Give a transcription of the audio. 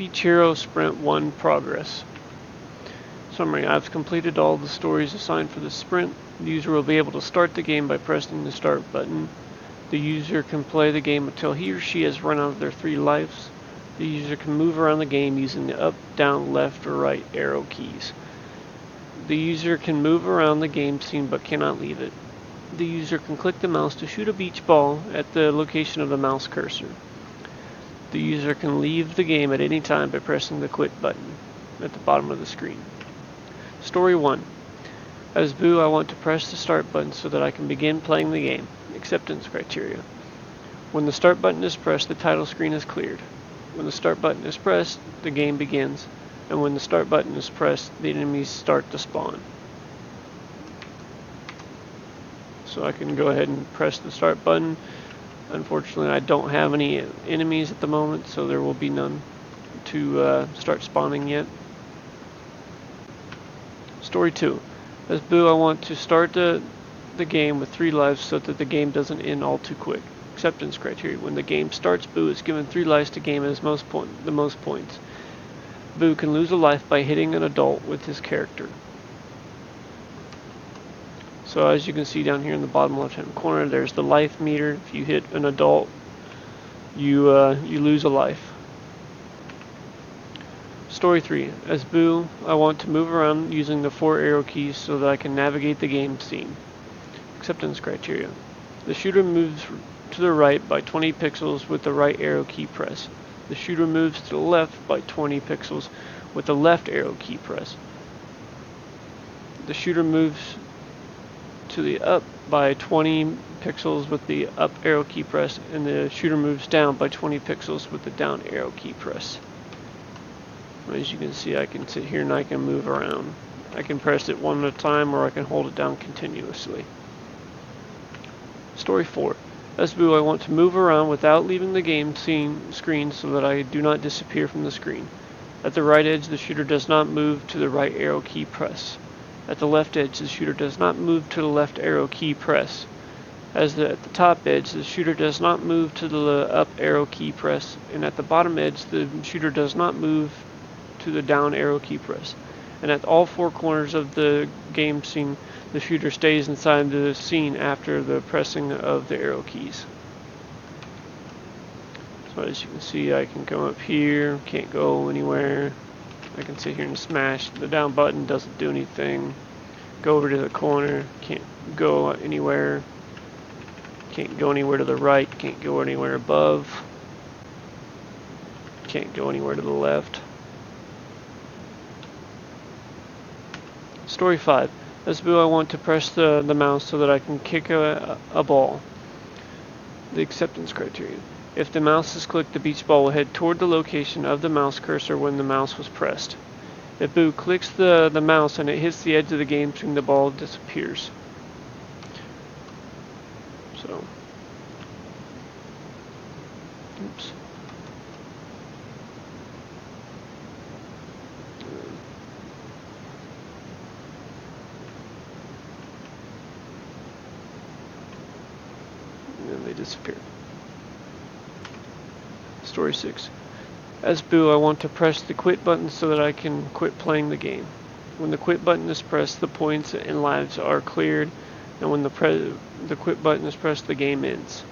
Beach Hero Sprint 1 Progress. Summary: I've completed all the stories assigned for this sprint. The user will be able to start the game by pressing the start button. The user can play the game until he or she has run out of their 3 lives. The user can move around the game using the up, down, left, or right arrow keys. The user can move around the game scene but cannot leave it. The user can click the mouse to shoot a beach ball at the location of the mouse cursor. The user can leave the game at any time by pressing the quit button at the bottom of the screen. Story 1. As Boo, I want to press the start button so that I can begin playing the game. Acceptance criteria. When the start button is pressed, the title screen is cleared. When the start button is pressed, the game begins. And when the start button is pressed, the enemies start to spawn. So I can go ahead and press the start button. Unfortunately, I don't have any enemies at the moment, so there will be none to start spawning yet. Story 2. As Boo, I want to start the game with 3 lives so that the game doesn't end all too quick. Acceptance criteria. When the game starts, Boo is given 3 lives to gain the most points. Boo can lose a life by hitting an adult with his character. So as you can see down here in the bottom left-hand corner, there's the life meter. If you hit an adult, you lose a life. Story 3. As Boo, I want to move around using the 4 arrow keys so that I can navigate the game scene. Acceptance criteria. The shooter moves to the right by 20 pixels with the right arrow key press. The shooter moves to the left by 20 pixels with the left arrow key press. The shooter moves to the up by 20 pixels with the up arrow key press, and the shooter moves down by 20 pixels with the down arrow key press. As you can see, I can sit here and I can move around. I can press it one at a time, or I can hold it down continuously. Story 4. As Boo, I want to move around without leaving the game screen so that I do not disappear from the screen. At the right edge, the shooter does not move to the right arrow key press. At the left edge, the shooter does not move to the left arrow key press. At the top edge, the shooter does not move to the up arrow key press. And at the bottom edge, the shooter does not move to the down arrow key press. And at all 4 corners of the game scene, the shooter stays inside the scene after the pressing of the arrow keys. So as you can see, I can come up here, can't go anywhere. I can sit here and smash. The down button doesn't do anything. Go over to the corner, can't go anywhere. Can't go anywhere to the right, can't go anywhere above. Can't go anywhere to the left. Story 5. As Boo, I want to press the mouse so that I can kick a ball. The acceptance criteria. If the mouse is clicked, the beach ball will head toward the location of the mouse cursor when the mouse was pressed. If Boo clicks the mouse and it hits the edge of the game screen, the ball disappears. So, oops. And they disappear. Story 6. As Boo, I want to press the quit button so that I can quit playing the game. When the quit button is pressed, the points and lives are cleared, and when the quit button is pressed, the game ends.